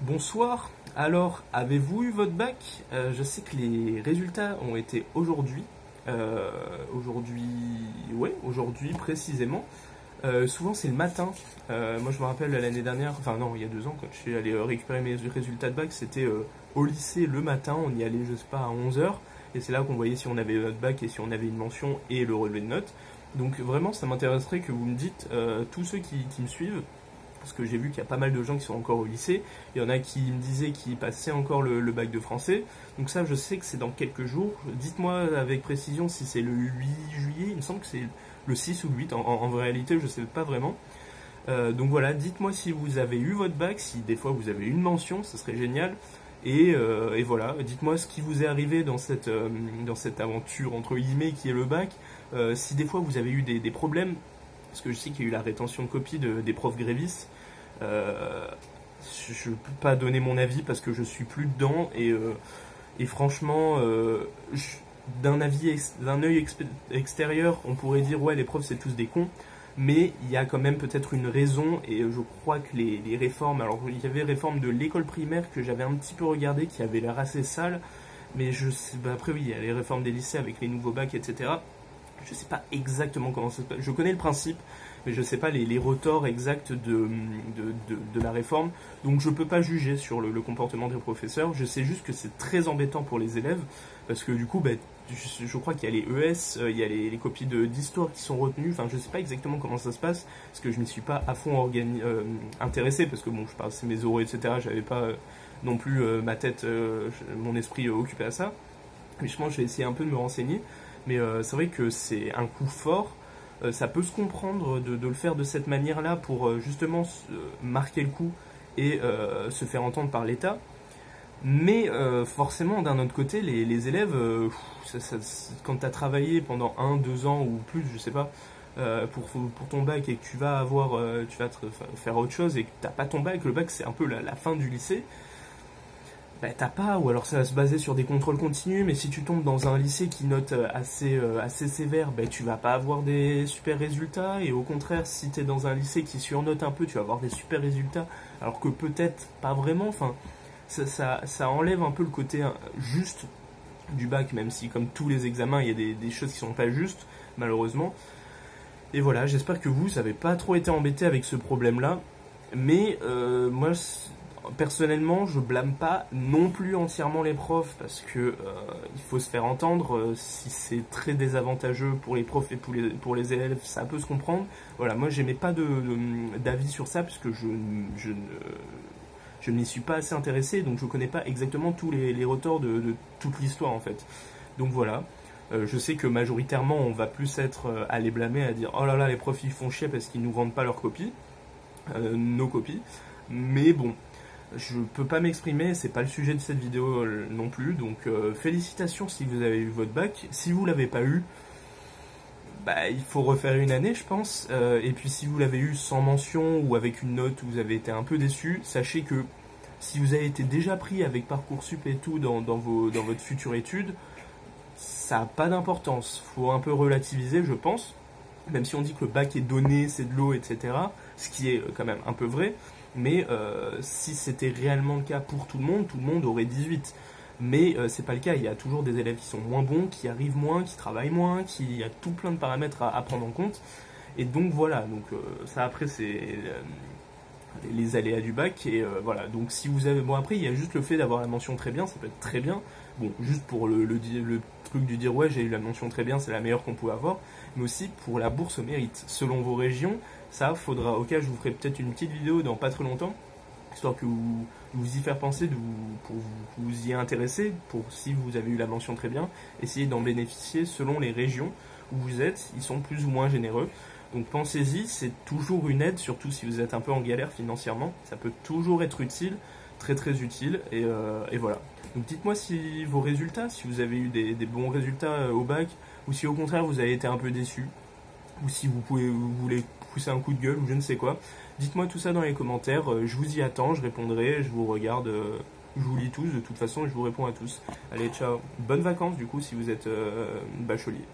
Bonsoir, alors avez-vous eu votre bac? Je sais que les résultats ont été aujourd'hui, aujourd'hui précisément. Souvent c'est le matin. Moi je me rappelle l'année dernière, enfin non, il y a 2 ans, quand je suis allé récupérer mes résultats de bac, c'était au lycée le matin, on y allait je sais pas à 11 heures, et c'est là qu'on voyait si on avait notre bac et si on avait une mention et le relevé de notes. Donc vraiment ça m'intéresserait que vous me dites, tous ceux qui me suivent, parce que j'ai vu qu'il y a pas mal de gens qui sont encore au lycée, il y en a qui me disaient qu'ils passaient encore le bac de français, donc ça je sais que c'est dans quelques jours. Dites-moi avec précision si c'est le 8 juillet, il me semble que c'est le 6 ou le 8, en réalité je ne sais pas vraiment. Donc voilà, dites-moi si vous avez eu votre bac, si des fois vous avez une mention, ce serait génial. Et voilà, dites-moi ce qui vous est arrivé dans cette aventure entre guillemets qui est le bac, si des fois vous avez eu des problèmes, parce que je sais qu'il y a eu la rétention de copies des profs grévistes. Je ne peux pas donner mon avis parce que je suis plus dedans, et franchement, d'un œil extérieur, on pourrait dire ouais les profs c'est tous des cons, mais il y a quand même peut-être une raison, et je crois que les réformes, alors il y avait réforme de l'école primaire que j'avais un petit peu regardé, qui avait l'air assez sale, mais je sais, après oui, il y a les réformes des lycées avec les nouveaux bacs, etc. Je sais pas exactement comment ça se passe. Je connais le principe, mais je sais pas les retors exacts de la réforme. Donc je peux pas juger sur le comportement des professeurs. Je sais juste que c'est très embêtant pour les élèves, parce que du coup, je crois qu'il y a les ES, il y a les copies d'histoire qui sont retenues. Enfin, je sais pas exactement comment ça se passe, parce que je m'y suis pas à fond intéressé, parce que bon, je passais mes oraux, etc. J'avais pas non plus ma tête, mon esprit occupé à ça. Mais je pense que je vais essayer un peu de me renseigner. Mais c'est vrai que c'est un coup fort, ça peut se comprendre de le faire de cette manière-là pour justement marquer le coup et se faire entendre par l'État. Mais forcément, d'un autre côté, les élèves, quand tu as travaillé pendant 1, 2 ans ou plus, je sais pas, pour ton bac, et que tu vas faire autre chose et que tu n'as pas ton bac, le bac c'est un peu la fin du lycée. T'as pas, ou alors ça va se baser sur des contrôles continus, mais si tu tombes dans un lycée qui note assez sévère, tu vas pas avoir des super résultats, et au contraire, si t'es dans un lycée qui surnote un peu, tu vas avoir des super résultats, alors que peut-être pas vraiment. Enfin, ça enlève un peu le côté juste du bac, même si comme tous les examens, il y a des choses qui sont pas justes, malheureusement. Et voilà, j'espère que vous n'avez pas trop été embêté avec ce problème-là, mais moi, personnellement, je blâme pas non plus entièrement les profs, parce que il faut se faire entendre. Si c'est très désavantageux pour les profs et pour les élèves, ça peut se comprendre. Voilà, moi j'aimais pas d'avis sur ça, puisque je ne m'y suis pas assez intéressé, donc je connais pas exactement tous les retors de toute l'histoire en fait. Donc voilà, je sais que majoritairement on va plus être à les blâmer, à dire oh là là les profs ils font chier parce qu'ils nous rendent pas leurs copies, nos copies, mais bon. Je peux pas m'exprimer, c'est pas le sujet de cette vidéo non plus, donc félicitations si vous avez eu votre bac. Si vous l'avez pas eu, il faut refaire une année je pense, et puis si vous l'avez eu sans mention ou avec une note où vous avez été un peu déçu, sachez que si vous avez été déjà pris avec Parcoursup et tout dans votre future étude, ça n'a pas d'importance, faut un peu relativiser je pense, même si on dit que le bac est donné, c'est de l'eau, etc., ce qui est quand même un peu vrai. Mais si c'était réellement le cas pour tout le monde aurait 18. Mais c'est pas le cas, il y a toujours des élèves qui sont moins bons, qui arrivent moins, qui travaillent moins, il y a tout plein de paramètres à prendre en compte. Et donc voilà, donc ça après c'est les aléas du bac, et voilà. Donc si vous avez, bon après il y a juste le fait d'avoir la mention très bien, ça peut être très bien. Bon, juste pour le truc du dire ouais j'ai eu la mention très bien, c'est la meilleure qu'on pouvait avoir, mais aussi pour la bourse au mérite. Selon vos régions, ça faudra, ok je vous ferai peut-être une petite vidéo dans pas très longtemps, histoire que vous y faire penser, pour vous y intéresser, pour si vous avez eu la mention très bien, essayez d'en bénéficier selon les régions où vous êtes, ils sont plus ou moins généreux. Donc pensez-y, c'est toujours une aide, surtout si vous êtes un peu en galère financièrement, ça peut toujours être utile, très très utile, et voilà. Donc dites-moi si vos résultats, si vous avez eu des bons résultats au bac, ou si au contraire vous avez été un peu déçu, ou si vous voulez pousser un coup de gueule, ou je ne sais quoi. Dites-moi tout ça dans les commentaires, je vous y attends, je répondrai, je vous regarde, je vous lis tous de toute façon, et je vous réponds à tous. Allez, ciao, bonnes vacances du coup si vous êtes bachelier.